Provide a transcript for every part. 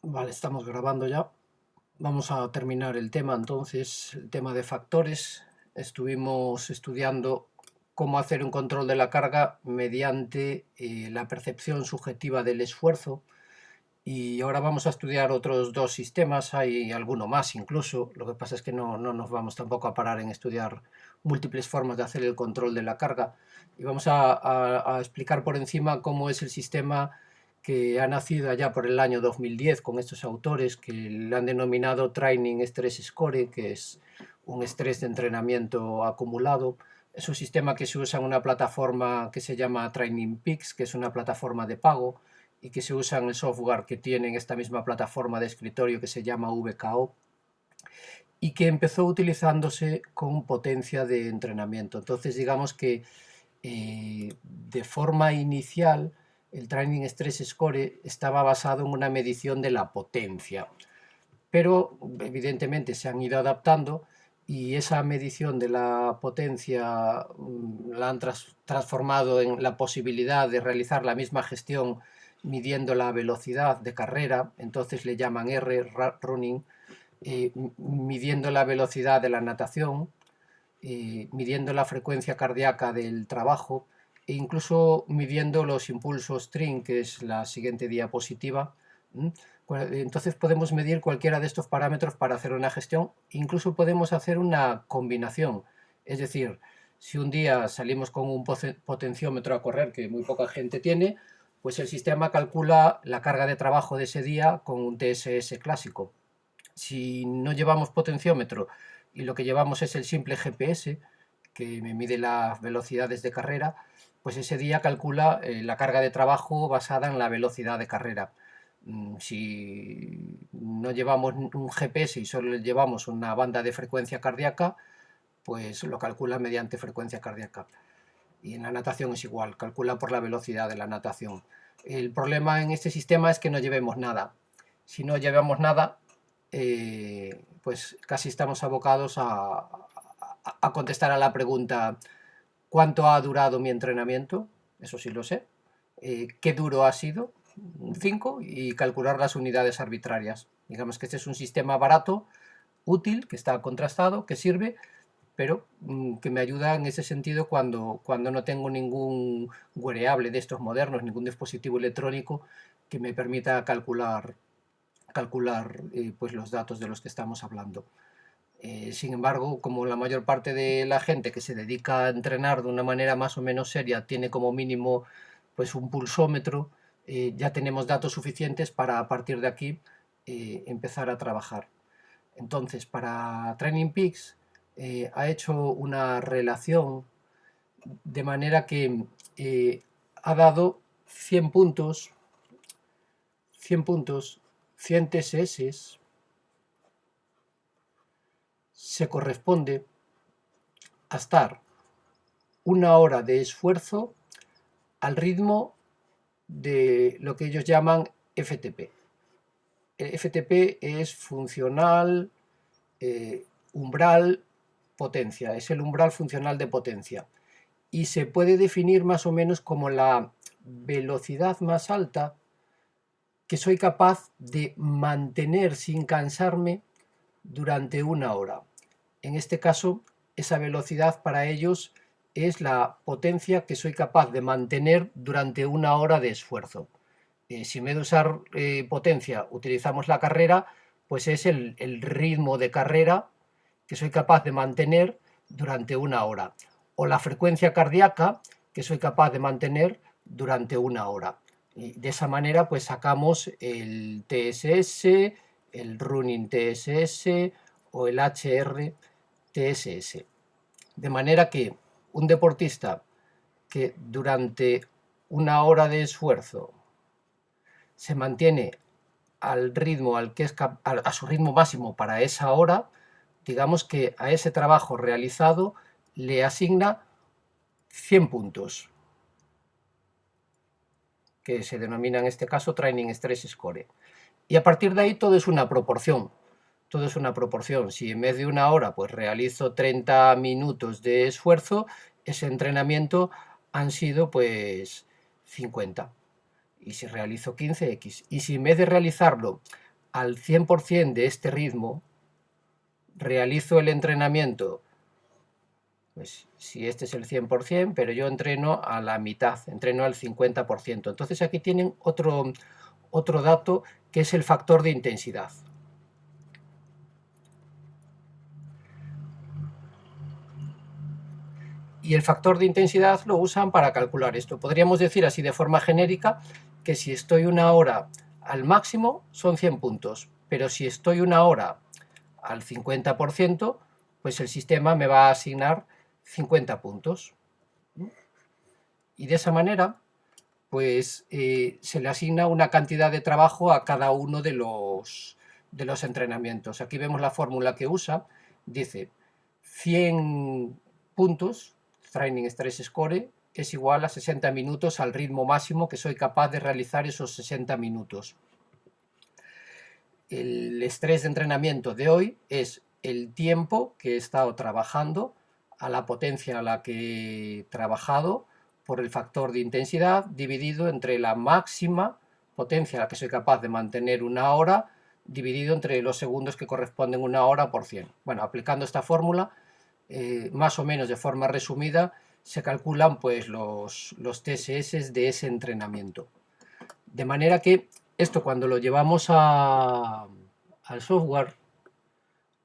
Vale, estamos grabando ya. Vamos a terminar el tema entonces, el tema de factores. Estuvimos estudiando cómo hacer un control de la carga mediante la percepción subjetiva del esfuerzo. Y ahora vamos a estudiar otros dos sistemas, hay alguno más incluso. Lo que pasa es que no nos vamos tampoco a parar en estudiar múltiples formas de hacer el control de la carga. Y vamos a explicar por encima cómo es el sistema que ha nacido allá por el año 2010 con estos autores que le han denominado Training Stress Score, que es un estrés de entrenamiento acumulado. Es un sistema que se usa en una plataforma que se llama Training Peaks, que es una plataforma de pago y que se usa en el software que tiene esta misma plataforma de escritorio que se llama VKO y que empezó utilizándose con potencia de entrenamiento. Entonces digamos que de forma inicial el Training Stress Score estaba basado en una medición de la potencia, pero evidentemente se han ido adaptando y esa medición de la potencia la han transformado en la posibilidad de realizar la misma gestión midiendo la velocidad de carrera, entonces le llaman running, midiendo la velocidad de la natación, midiendo la frecuencia cardíaca del trabajo e incluso midiendo los impulsos string, que es la siguiente diapositiva. Entonces podemos medir cualquiera de estos parámetros para hacer una gestión, incluso podemos hacer una combinación, es decir, si un día salimos con un potenciómetro a correr que muy poca gente tiene, pues el sistema calcula la carga de trabajo de ese día con un TSS clásico. Si no llevamos potenciómetro y lo que llevamos es el simple GPS, que me mide las velocidades de carrera, pues ese día calcula la carga de trabajo basada en la velocidad de carrera. Si no llevamos un GPS y solo llevamos una banda de frecuencia cardíaca, pues lo calcula mediante frecuencia cardíaca. Y en la natación es igual, calcula por la velocidad de la natación. El problema en este sistema es que no llevemos nada. Si no llevamos nada, pues casi estamos abocados a contestar a la pregunta ¿cuánto ha durado mi entrenamiento? Eso sí lo sé. ¿Qué duro ha sido? 5 y calcular las unidades arbitrarias. Digamos que este es un sistema barato, útil, que está contrastado, que sirve, pero que me ayuda en ese sentido cuando no tengo ningún wearable de estos modernos, ningún dispositivo electrónico que me permita calcular pues los datos de los que estamos hablando. Sin embargo, como la mayor parte de la gente que se dedica a entrenar de una manera más o menos seria tiene como mínimo pues un pulsómetro, ya tenemos datos suficientes para a partir de aquí empezar a trabajar. Entonces, para Training Peaks ha hecho una relación de manera que ha dado 100 puntos, 100 puntos, 100 TSS, se corresponde a estar una hora de esfuerzo al ritmo de lo que ellos llaman FTP. El FTP es funcional, umbral, potencia, es el umbral funcional de potencia. Y se puede definir más o menos como la velocidad más alta que soy capaz de mantener sin cansarme durante una hora. En este caso, esa velocidad para ellos es la potencia que soy capaz de mantener durante una hora de esfuerzo. Si en vez de usar potencia utilizamos la carrera, pues es el ritmo de carrera que soy capaz de mantener durante una hora. O la frecuencia cardíaca que soy capaz de mantener durante una hora. Y de esa manera pues sacamos el TSS, el Running TSS o el HR TSS. De manera que un deportista que durante una hora de esfuerzo se mantiene al ritmo al que es a su ritmo máximo para esa hora, digamos que a ese trabajo realizado le asigna 100 puntos, que se denomina en este caso Training Stress Score. Y a partir de ahí todo es una proporción. Todo es una proporción. Si en vez de una hora pues realizo 30 minutos de esfuerzo, ese entrenamiento han sido pues 50. Y si realizo 15, X. Y si en vez de realizarlo al 100% de este ritmo, realizo el entrenamiento, pues si este es el 100%, pero yo entreno a la mitad, entreno al 50%. Entonces aquí tienen otro dato que es el factor de intensidad. Y el factor de intensidad lo usan para calcular esto. Podríamos decir así de forma genérica que si estoy una hora al máximo son 100 puntos, pero si estoy una hora al 50%, pues el sistema me va a asignar 50 puntos. Y de esa manera, pues se le asigna una cantidad de trabajo a cada uno de los entrenamientos. Aquí vemos la fórmula que usa, dice 100 puntos, Training Stress Score, es igual a 60 minutos al ritmo máximo que soy capaz de realizar esos 60 minutos. El estrés de entrenamiento de hoy es el tiempo que he estado trabajando a la potencia a la que he trabajado por el factor de intensidad dividido entre la máxima potencia a la que soy capaz de mantener una hora dividido entre los segundos que corresponden a una hora por 100. Bueno, aplicando esta fórmula, más o menos de forma resumida, se calculan pues los TSS de ese entrenamiento. De manera que esto cuando lo llevamos al software,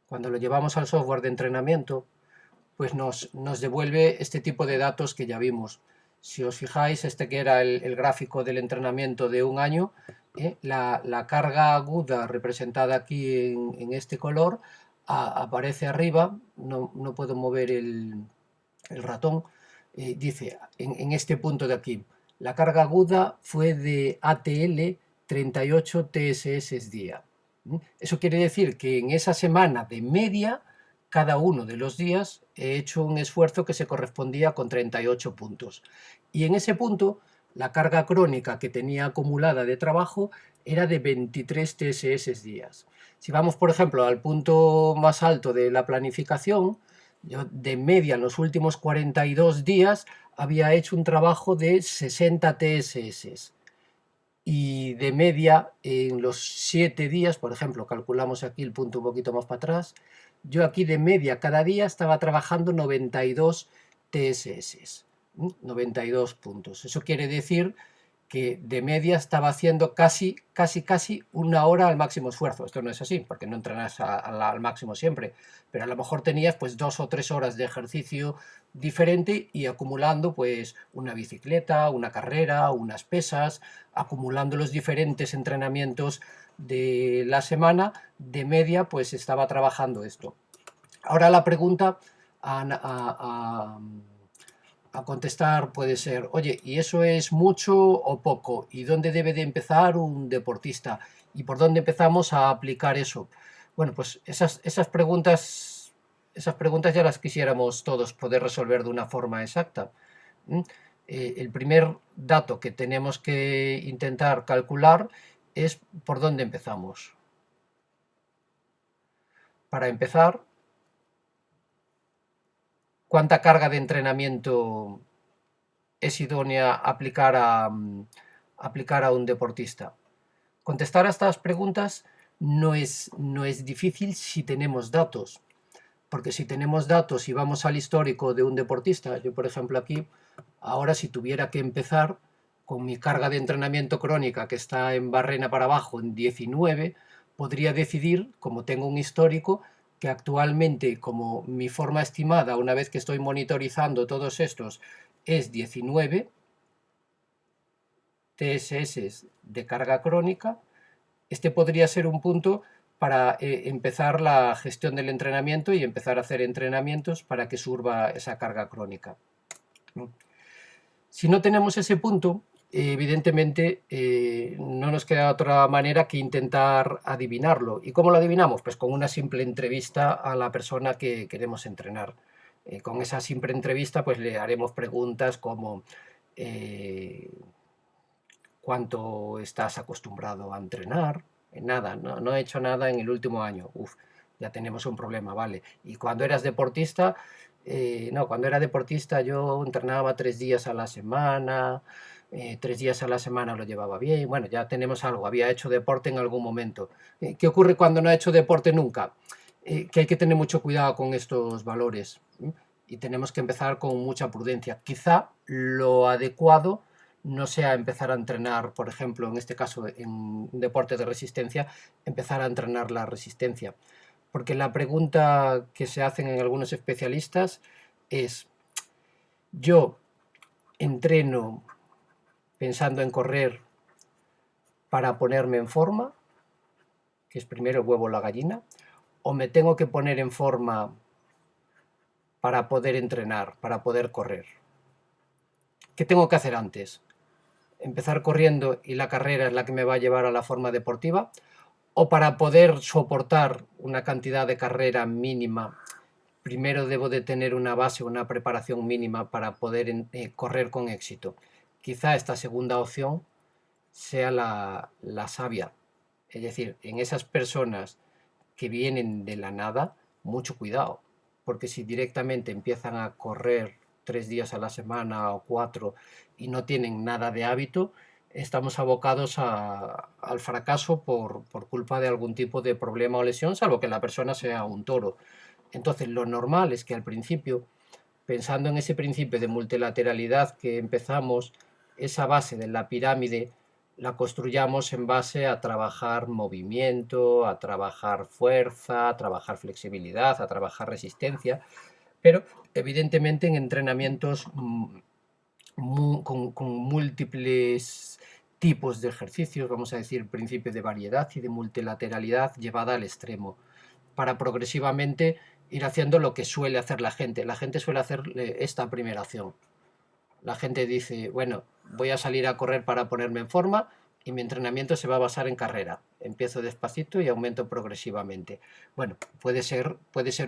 de entrenamiento, pues nos devuelve este tipo de datos que ya vimos. Si os fijáis, este que era el gráfico del entrenamiento de un año, la carga aguda representada aquí en este color aparece arriba, no puedo mover el ratón, dice en este punto de aquí, la carga aguda fue de ATL 38 TSS día. Eso quiere decir que en esa semana de media, cada uno de los días he hecho un esfuerzo que se correspondía con 38 puntos. Y en ese punto, la carga crónica que tenía acumulada de trabajo era de 23 TSS días. Si vamos, por ejemplo, al punto más alto de la planificación, yo de media en los últimos 42 días había hecho un trabajo de 60 TSS. Y de media en los 7 días, por ejemplo, calculamos aquí el punto un poquito más para atrás, yo aquí de media cada día estaba trabajando 92 TSS, 92 puntos. Eso quiere decir que de media estaba haciendo casi una hora al máximo esfuerzo. Esto no es así, porque no entrenas al máximo siempre, pero a lo mejor tenías pues 2 o 3 horas de ejercicio diferente y acumulando pues una bicicleta, una carrera, unas pesas, acumulando los diferentes entrenamientos de la semana, de media pues estaba trabajando esto. Ahora la pregunta a contestar puede ser, oye, ¿y eso es mucho o poco? ¿Y dónde debe de empezar un deportista? ¿Y por dónde empezamos a aplicar eso? Bueno, pues esas preguntas ya las quisiéramos todos poder resolver de una forma exacta. El primer dato que tenemos que intentar calcular es por dónde empezamos. Para empezar, ¿cuánta carga de entrenamiento es idónea aplicar a un deportista? Contestar a estas preguntas no es difícil si tenemos datos, porque si tenemos datos y vamos al histórico de un deportista, yo por ejemplo aquí, ahora si tuviera que empezar con mi carga de entrenamiento crónica que está en barrena para abajo en 19, podría decidir, como tengo un histórico, que actualmente como mi forma estimada, una vez que estoy monitorizando todos estos, es 19 TSS de carga crónica, este podría ser un punto para empezar la gestión del entrenamiento y empezar a hacer entrenamientos para que surba esa carga crónica. Si no tenemos ese punto, evidentemente no nos queda otra manera que intentar adivinarlo. ¿Y cómo lo adivinamos? Pues con una simple entrevista a la persona que queremos entrenar. Con esa simple entrevista pues le haremos preguntas como ¿cuánto estás acostumbrado a entrenar? Nada, no he hecho nada en el último año. Uf, ya tenemos un problema, vale. Y cuando eras deportista, no, cuando era deportista yo entrenaba 3 días a la semana, 3 días a la semana lo llevaba bien, bueno, ya tenemos algo, había hecho deporte en algún momento. ¿Qué ocurre cuando no ha hecho deporte nunca? Que hay que tener mucho cuidado con estos valores, y tenemos que empezar con mucha prudencia. Quizá lo adecuado no sea empezar a entrenar, por ejemplo, en este caso en un deporte de resistencia, empezar a entrenar la resistencia. Porque la pregunta que se hacen en algunos especialistas es, ¿yo entreno pensando en correr para ponerme en forma, que es primero el huevo o la gallina, o me tengo que poner en forma para poder entrenar, para poder correr? ¿Qué tengo que hacer antes? ¿Empezar corriendo y la carrera es la que me va a llevar a la forma deportiva? ¿O para poder soportar una cantidad de carrera mínima, primero debo de tener una base, una preparación mínima para poder correr con éxito? Quizá esta segunda opción sea la sabia. Es decir, en esas personas que vienen de la nada, mucho cuidado, porque si directamente empiezan a correr 3 días a la semana o 4 y no tienen nada de hábito, estamos abocados al fracaso por culpa de algún tipo de problema o lesión, salvo que la persona sea un toro. Entonces, lo normal es que al principio, pensando en ese principio de multilateralidad que empezamos, esa base de la pirámide la construyamos en base a trabajar movimiento, a trabajar fuerza, a trabajar flexibilidad, a trabajar resistencia, pero evidentemente en entrenamientos con múltiples tipos de ejercicios, vamos a decir, principio de variedad y de multilateralidad llevada al extremo, para progresivamente ir haciendo lo que suele hacer la gente. La gente suele hacer esta primera acción. La gente dice, bueno, voy a salir a correr para ponerme en forma y mi entrenamiento se va a basar en carrera. Empiezo despacito y aumento progresivamente. Bueno, puede ser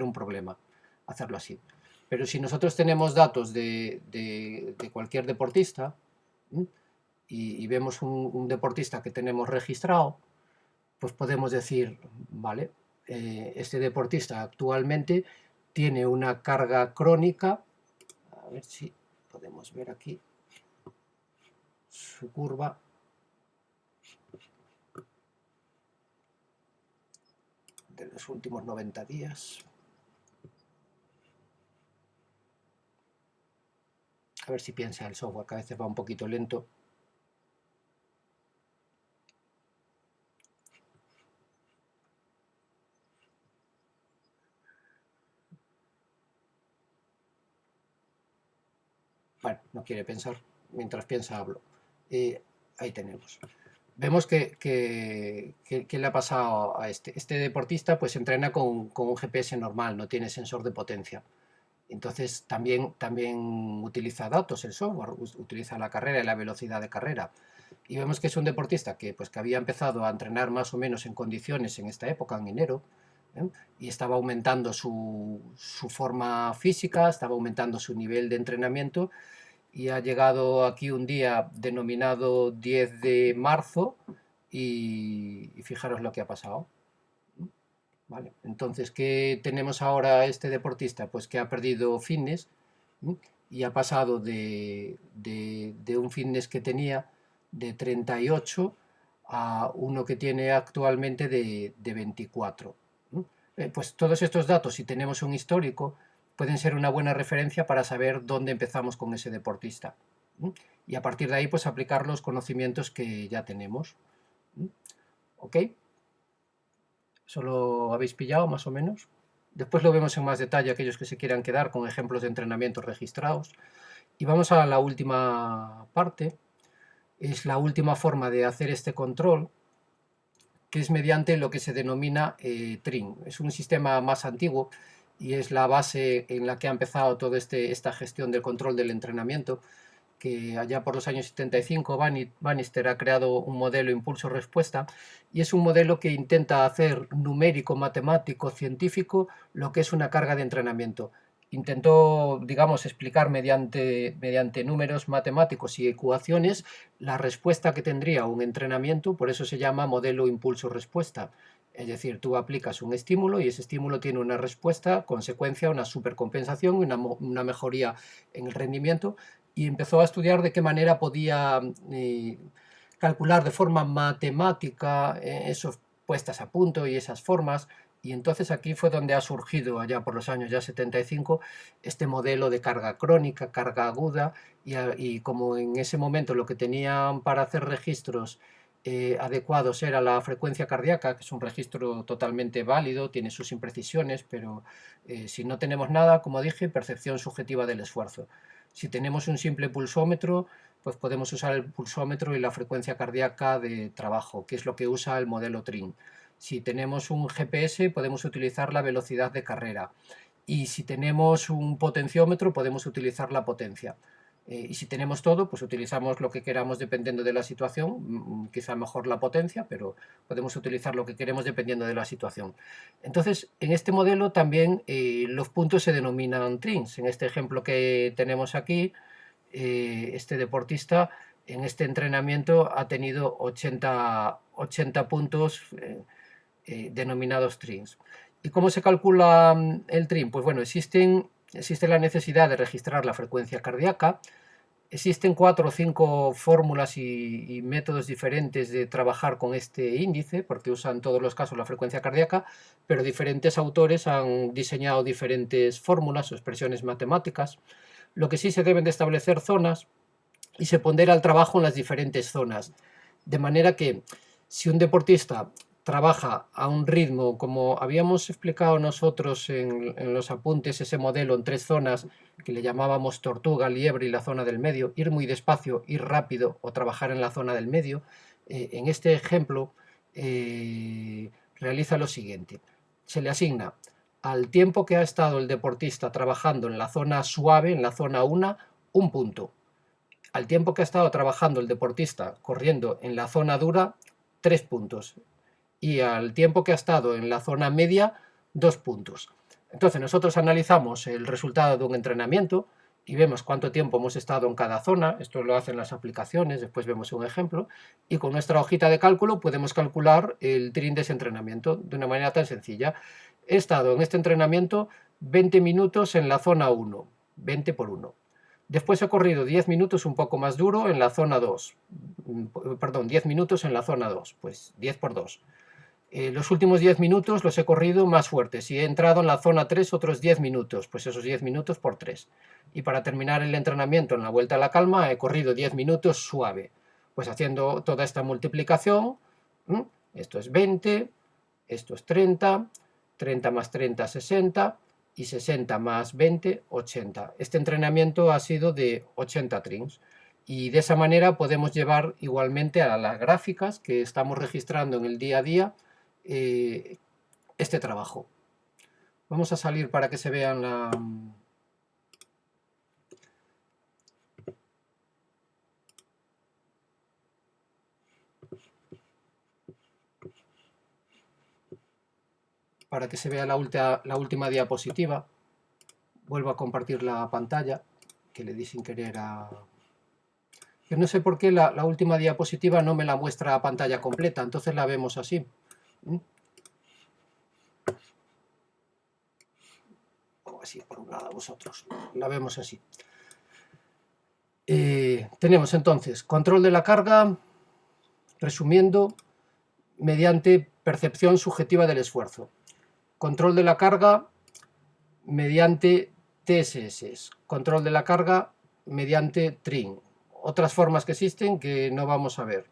un problema hacerlo así. Pero si nosotros tenemos datos de cualquier deportista, y vemos un deportista que tenemos registrado, pues podemos decir, vale, este deportista actualmente tiene una carga crónica, a ver si podemos ver aquí su curva de los últimos 90 días. A ver si piensa el software, que a veces va un poquito lento. Bueno, no quiere pensar. Mientras piensa, hablo. Ahí tenemos. Vemos que le ha pasado a este deportista, pues entrena con un GPS normal, no tiene sensor de potencia. Entonces también utiliza datos el software, utiliza la carrera y la velocidad de carrera. Y vemos que es un deportista que había empezado a entrenar más o menos en condiciones en esta época, en enero, y estaba aumentando su forma física, estaba aumentando su nivel de entrenamiento, y ha llegado aquí un día denominado 10 de marzo y fijaros lo que ha pasado. ¿Vale? Entonces, ¿qué tenemos ahora este deportista? Pues que ha perdido fitness, y ha pasado de un fitness que tenía de 38 a uno que tiene actualmente de 24. Pues todos estos datos, si tenemos un histórico, pueden ser una buena referencia para saber dónde empezamos con ese deportista. Y a partir de ahí, pues aplicar los conocimientos que ya tenemos. ¿Ok? ¿Eso lo habéis pillado más o menos? Después lo vemos en más detalle aquellos que se quieran quedar con ejemplos de entrenamiento registrados. Y vamos a la última parte. Es la última forma de hacer este control, que es mediante lo que se denomina TRIN. Es un sistema más antiguo y es la base en la que ha empezado toda esta gestión del control del entrenamiento, que allá por los años 75 Bannister ha creado un modelo impulso-respuesta, y es un modelo que intenta hacer numérico, matemático, científico lo que es una carga de entrenamiento. Intentó, digamos, explicar mediante números matemáticos y ecuaciones la respuesta que tendría un entrenamiento, por eso se llama modelo impulso-respuesta. Es decir, tú aplicas un estímulo y ese estímulo tiene una respuesta, consecuencia, una supercompensación y una mejoría en el rendimiento, y empezó a estudiar de qué manera podía calcular de forma matemática esas puestas a punto y esas formas. Y entonces aquí fue donde ha surgido, allá por los años ya 75, este modelo de carga crónica, carga aguda, y como en ese momento lo que tenían para hacer registros adecuados era la frecuencia cardíaca, que es un registro totalmente válido, tiene sus imprecisiones, pero si no tenemos nada, como dije, percepción subjetiva del esfuerzo. Si tenemos un simple pulsómetro, pues podemos usar el pulsómetro y la frecuencia cardíaca de trabajo, que es lo que usa el modelo TRIN. Si tenemos un GPS, podemos utilizar la velocidad de carrera. Y si tenemos un potenciómetro, podemos utilizar la potencia. Y si tenemos todo, pues utilizamos lo que queramos dependiendo de la situación, quizá mejor la potencia, pero podemos utilizar lo que queremos dependiendo de la situación. Entonces, en este modelo también los puntos se denominan trins. En este ejemplo que tenemos aquí, este deportista en este entrenamiento ha tenido 80 puntos denominados trins. ¿Y cómo se calcula el trin? Pues bueno, existe la necesidad de registrar la frecuencia cardíaca. Existen 4 o 5 fórmulas y métodos diferentes de trabajar con este índice, porque usan en todos los casos la frecuencia cardíaca, pero diferentes autores han diseñado diferentes fórmulas o expresiones matemáticas. Lo que sí se deben de establecer zonas y se pondera el trabajo en las diferentes zonas, de manera que si un deportista trabaja a un ritmo, como habíamos explicado nosotros en los apuntes, ese modelo en 3 zonas que le llamábamos tortuga, liebre y la zona del medio, ir muy despacio, ir rápido o trabajar en la zona del medio, en este ejemplo realiza lo siguiente: se le asigna al tiempo que ha estado el deportista trabajando en la zona suave, en la zona 1, un punto. Al tiempo que ha estado trabajando el deportista corriendo en la zona dura, 3 puntos. Y al tiempo que ha estado en la zona media, 2 puntos. Entonces nosotros analizamos el resultado de un entrenamiento y vemos cuánto tiempo hemos estado en cada zona. Esto lo hacen las aplicaciones, después vemos un ejemplo. Y con nuestra hojita de cálculo podemos calcular el trin de ese entrenamiento de una manera tan sencilla. He estado en este entrenamiento 20 minutos en la zona 1, 20 por 1. Después he corrido 10 minutos un poco más duro en la zona 2. Perdón, 10 minutos en la zona 2, pues 10 por 2. Los últimos 10 minutos los he corrido más fuertes y he entrado en la zona 3 otros 10 minutos, pues esos 10 minutos por 3. Y para terminar el entrenamiento en la vuelta a la calma he corrido 10 minutos suave, pues haciendo toda esta multiplicación. Esto es 20, esto es 30, 30 más 30, 60 y 60 más 20, 80. Este entrenamiento ha sido de 80 trins. Y de esa manera podemos llevar igualmente a las gráficas que estamos registrando en el día a día este trabajo. Vamos a salir para que se vean para que se vea la última diapositiva. Vuelvo a compartir la pantalla, que le di sin querer a... Yo no sé por qué la última diapositiva no me la muestra a pantalla completa, entonces la vemos así. O así, por un lado, vosotros. La vemos así. Tenemos entonces control de la carga, resumiendo, mediante percepción subjetiva del esfuerzo. Control de la carga mediante TSS. Control de la carga mediante TRIN. Otras formas que existen que no vamos a ver.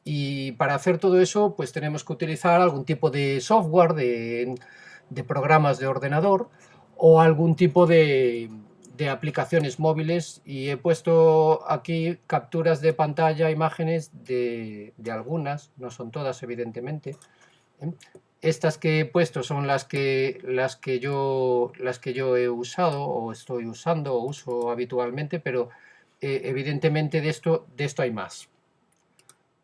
Y para hacer todo eso, pues tenemos que utilizar algún tipo de software, de programas de ordenador o algún tipo de aplicaciones móviles, y he puesto aquí capturas de pantalla, imágenes de algunas, no son todas evidentemente. Estas que he puesto son las que yo he usado o estoy usando o uso habitualmente, pero evidentemente de esto hay más.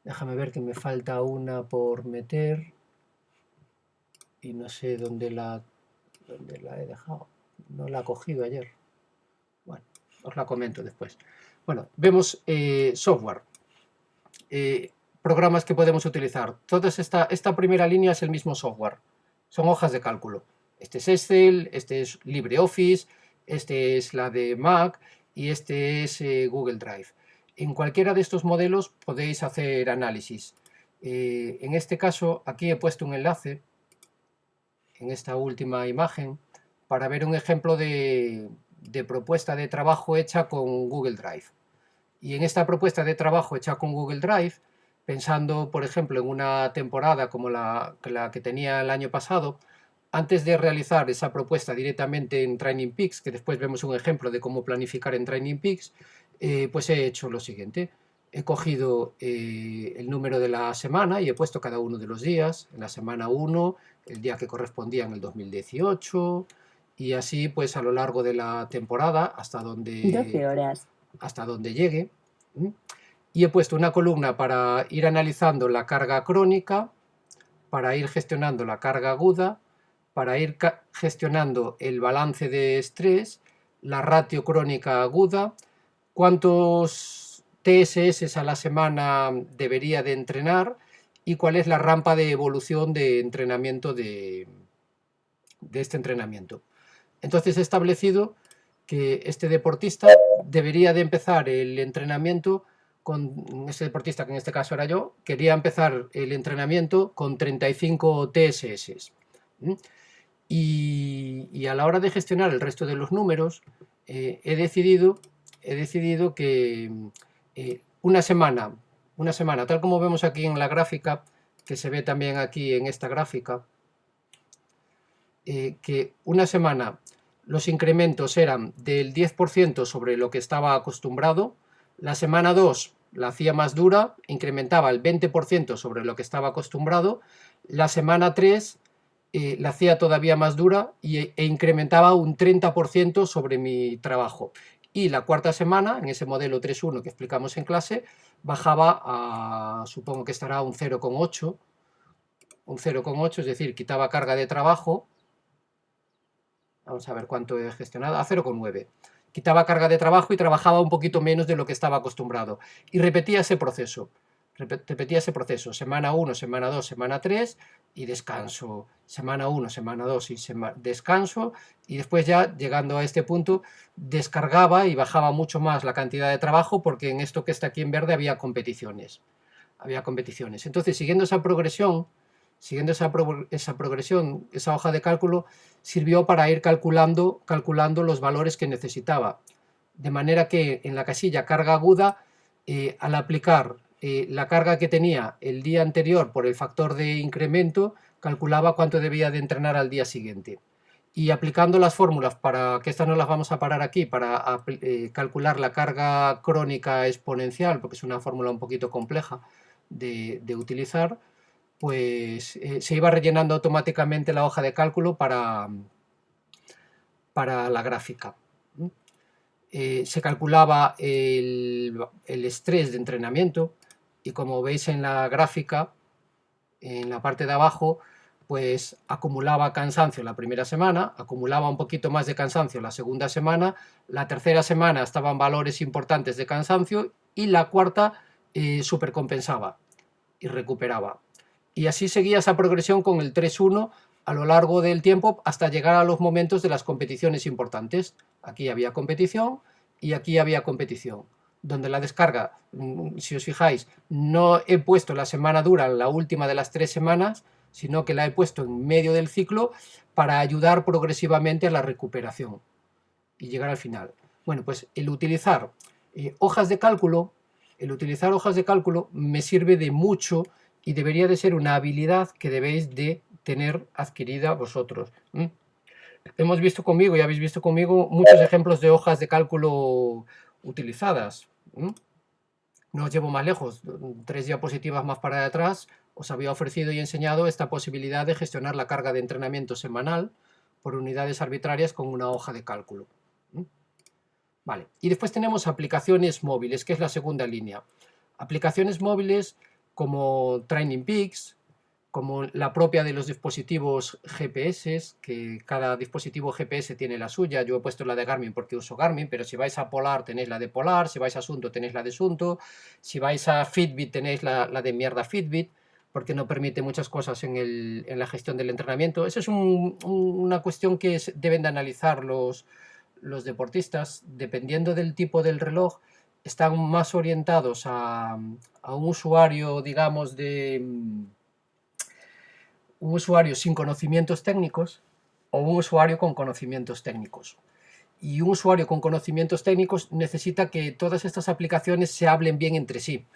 Déjame ver que me falta una por meter y no sé dónde la he dejado. No la he cogido ayer. Bueno, os la comento después. Bueno, vemos software. Programas que podemos utilizar. Toda esta primera línea es el mismo software. Son hojas de cálculo. Este es Excel, este es LibreOffice, este es la de Mac, y este es Google Drive. En cualquiera de estos modelos podéis hacer análisis. En este caso, aquí he puesto un enlace en esta última imagen para ver un ejemplo de propuesta de trabajo hecha con Google Drive. Y en esta propuesta de trabajo hecha con Google Drive, pensando, por ejemplo, en una temporada como la que tenía el año pasado, antes de realizar esa propuesta directamente en Training Peaks, que después vemos un ejemplo de cómo planificar en Training Peaks, pues he hecho lo siguiente. He cogido el número de la semana y he puesto cada uno de los días. En la semana 1, el día que correspondía en el 2018, y así pues a lo largo de la temporada hasta 12 horas. Llegue. Y he puesto una columna para ir analizando la carga crónica, para ir gestionando la carga aguda, para ir gestionando el balance de estrés, la ratio crónica aguda, cuántos TSS a la semana debería de entrenar y cuál es la rampa de evolución de entrenamiento de este entrenamiento. Entonces he establecido que este deportista debería de empezar el entrenamiento con ese deportista, que en este caso era yo, quería empezar el entrenamiento con 35 TSS. Y a la hora de gestionar el resto de los números, he decidido que una semana, tal como vemos aquí en la gráfica, que se ve también aquí en esta gráfica, que una semana los incrementos eran del 10% sobre lo que estaba acostumbrado, la semana 2 la hacía más dura, incrementaba el 20% sobre lo que estaba acostumbrado, la semana 3 la hacía todavía más dura e incrementaba un 30% sobre mi trabajo. Y la cuarta semana, en ese modelo 3.1 que explicamos en clase, bajaba a, supongo que estará un 0,8, es decir, quitaba carga de trabajo. Vamos a ver cuánto he gestionado, a 0,9. Quitaba carga de trabajo y trabajaba un poquito menos de lo que estaba acostumbrado. Y repetía ese proceso. Semana 1, semana 2, semana 3 y descanso. Semana 1, semana 2 y descanso. Y después ya, llegando a este punto, descargaba y bajaba mucho más la cantidad de trabajo porque en esto que está aquí en verde había competiciones. Entonces, siguiendo esa progresión, esa hoja de cálculo sirvió para ir calculando los valores que necesitaba. De manera que en la casilla carga aguda, al aplicar la carga que tenía el día anterior por el factor de incremento, calculaba cuánto debía de entrenar al día siguiente. Y aplicando las fórmulas, para que estas no las vamos a parar aquí, para calcular la carga crónica exponencial, porque es una fórmula un poquito compleja de utilizar, pues se iba rellenando automáticamente la hoja de cálculo para la gráfica. Se calculaba el estrés de entrenamiento y, como veis en la gráfica, en la parte de abajo, pues acumulaba cansancio la primera semana, acumulaba un poquito más de cansancio la segunda semana, la tercera semana estaban valores importantes de cansancio y la cuarta supercompensaba y recuperaba. Y así seguía esa progresión con el 3-1 a lo largo del tiempo hasta llegar a los momentos de las competiciones importantes. Aquí había competición y aquí había competición. Donde la descarga, si os fijáis, no he puesto la semana dura en la última de las 3 semanas, sino que la he puesto en medio del ciclo para ayudar progresivamente a la recuperación y llegar al final. Bueno, pues el utilizar hojas de cálculo, me sirve de mucho y debería de ser una habilidad que debéis de tener adquirida vosotros. Hemos visto conmigo y habéis visto conmigo muchos ejemplos de hojas de cálculo utilizadas. No os llevo más lejos, 3 diapositivas más para atrás os había ofrecido y enseñado esta posibilidad de gestionar la carga de entrenamiento semanal por unidades arbitrarias con una hoja de cálculo. Vale. Y después tenemos aplicaciones móviles, que es la segunda línea. Aplicaciones móviles como Training Peaks, como la propia de los dispositivos GPS, que cada dispositivo GPS tiene la suya. Yo he puesto la de Garmin porque uso Garmin, pero si vais a Polar tenéis la de Polar, si vais a Suunto tenéis la de Suunto, si vais a Fitbit tenéis la de mierda Fitbit, porque no permite muchas cosas en la gestión del entrenamiento. Esa es una cuestión que deben de analizar los los deportistas, dependiendo del tipo del reloj, están más orientados a un usuario, digamos, un usuario sin conocimientos técnicos o un usuario con conocimientos técnicos. Y un usuario con conocimientos técnicos necesita que todas estas aplicaciones se hablen bien entre sí.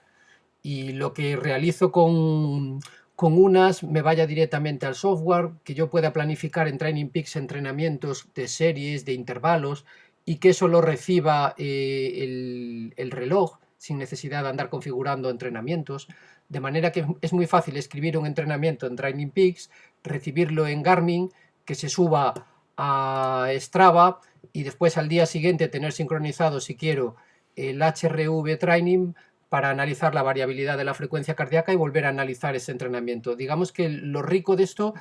Y lo que realizo con unas me vaya directamente al software, que yo pueda planificar en Training Peaks entrenamientos de series, de intervalos, y que eso lo reciba el reloj sin necesidad de andar configurando entrenamientos. De manera que es muy fácil escribir un entrenamiento en Training Peaks, recibirlo en Garmin, que se suba a Strava y después al día siguiente tener sincronizado, si quiero, el HRV Training para analizar la variabilidad de la frecuencia cardíaca y volver a analizar ese entrenamiento. Digamos que lo rico de esto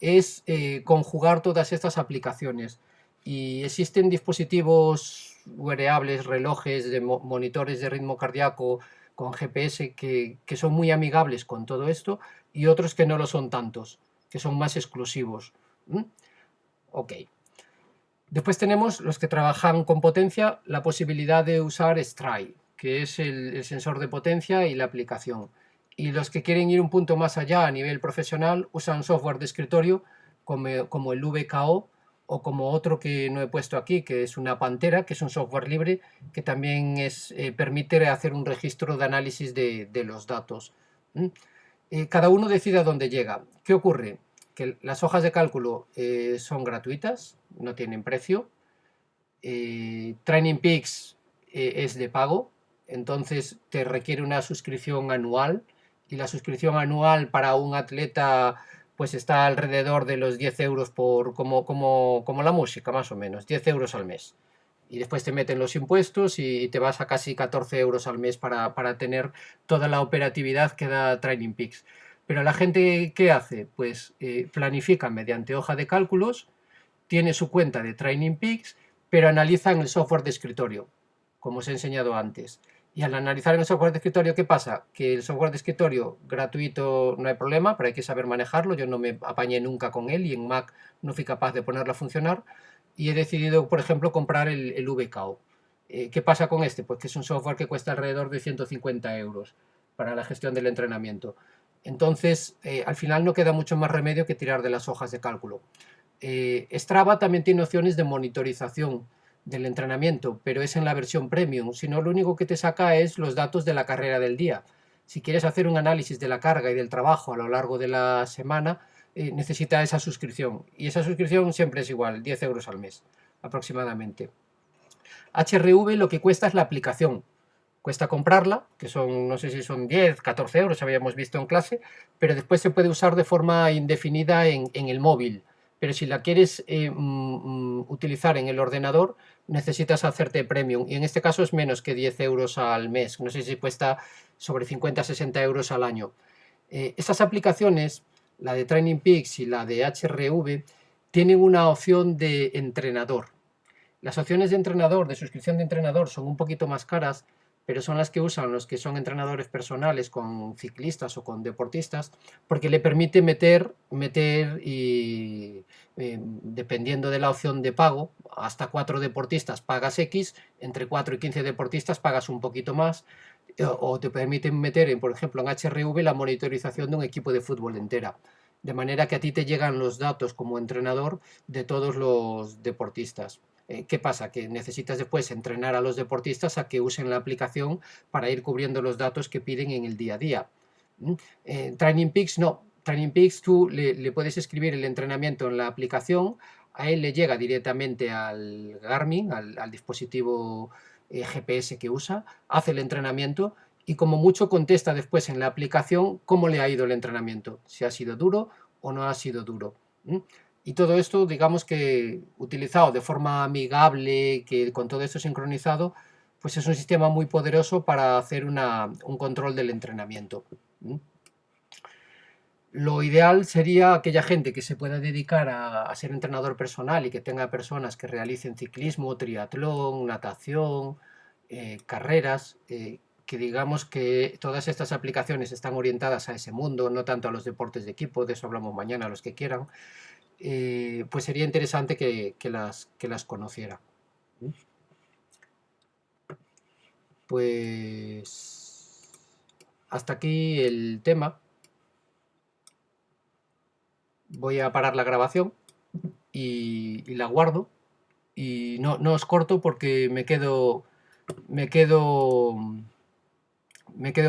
es conjugar todas estas aplicaciones. Y existen dispositivos wearables, relojes, monitores de ritmo cardíaco con GPS que son muy amigables con todo esto y otros que no lo son tantos, que son más exclusivos. Ok. Después tenemos los que trabajan con potencia, la posibilidad de usar Stride, que es el sensor de potencia y la aplicación. Y los que quieren ir un punto más allá a nivel profesional usan software de escritorio como el VKO o como otro que no he puesto aquí, que es una Pantera, que es un software libre que también permite hacer un registro de análisis de los datos. Cada uno decide a dónde llega. ¿Qué ocurre? Que las hojas de cálculo son gratuitas, no tienen precio. Training Peaks es de pago, entonces te requiere una suscripción anual y la suscripción anual para un atleta pues está alrededor de los 10 euros como la música, más o menos, 10 euros al mes. Y después te meten los impuestos y te vas a casi 14 euros al mes para tener toda la operatividad que da Training Peaks. Pero la gente, ¿qué hace? Pues planifica mediante hoja de cálculos, tiene su cuenta de Training Peaks, pero analiza en el software de escritorio, como os he enseñado antes. Y al analizar en el software de escritorio, ¿qué pasa? Que el software de escritorio gratuito no hay problema, pero hay que saber manejarlo. Yo no me apañé nunca con él y en Mac no fui capaz de ponerlo a funcionar. Y he decidido, por ejemplo, comprar el VKO. ¿Qué pasa con este? Pues que es un software que cuesta alrededor de 150 euros para la gestión del entrenamiento. Entonces, al final no queda mucho más remedio que tirar de las hojas de cálculo. Strava también tiene opciones de monitorización del entrenamiento, pero es en la versión premium. Si no, lo único que te saca es los datos de la carrera del día. Si quieres hacer un análisis de la carga y del trabajo a lo largo de la semana, necesita esa suscripción. Y esa suscripción siempre es igual, 10 euros al mes aproximadamente. HRV lo que cuesta es la aplicación. Cuesta comprarla, que son, no sé si son 10, 14 euros, habíamos visto en clase, pero después se puede usar de forma indefinida en el móvil. Pero si la quieres utilizar en el ordenador, necesitas hacerte premium. Y en este caso es menos que 10 euros al mes. No sé si cuesta sobre 50, 60 euros al año. Estas aplicaciones, la de Training Peaks y la de HRV, tienen una opción de entrenador. Las opciones de entrenador, de suscripción de entrenador, son un poquito más caras, pero son las que usan los que son entrenadores personales con ciclistas o con deportistas, porque le permite meter y dependiendo de la opción de pago, hasta 4 deportistas pagas X, entre 4 y 15 deportistas pagas un poquito más, o te permiten meter, por ejemplo, en HRV la monitorización de un equipo de fútbol entera. De manera que a ti te llegan los datos como entrenador de todos los deportistas. ¿Qué pasa? Que necesitas después entrenar a los deportistas a que usen la aplicación para ir cubriendo los datos que piden en el día a día. Training Peaks no. Training Peaks tú le puedes escribir el entrenamiento en la aplicación, a él le llega directamente al Garmin, al dispositivo GPS que usa, hace el entrenamiento y como mucho contesta después en la aplicación cómo le ha ido el entrenamiento, si ha sido duro o no ha sido duro. Y todo esto, digamos que utilizado de forma amigable, que con todo esto sincronizado, pues es un sistema muy poderoso para hacer un control del entrenamiento. Lo ideal sería aquella gente que se pueda dedicar a ser entrenador personal y que tenga personas que realicen ciclismo, triatlón, natación, carreras, que digamos que todas estas aplicaciones están orientadas a ese mundo, no tanto a los deportes de equipo, de eso hablamos mañana, los que quieran, pues sería interesante que las conociera. Pues hasta aquí el tema. Voy a parar la grabación y la guardo. Y no os corto porque me quedo, me quedo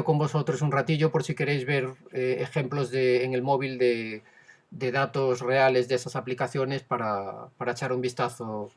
con vosotros un ratillo por si queréis ver ejemplos en el móvil de datos reales de esas aplicaciones para echar un vistazo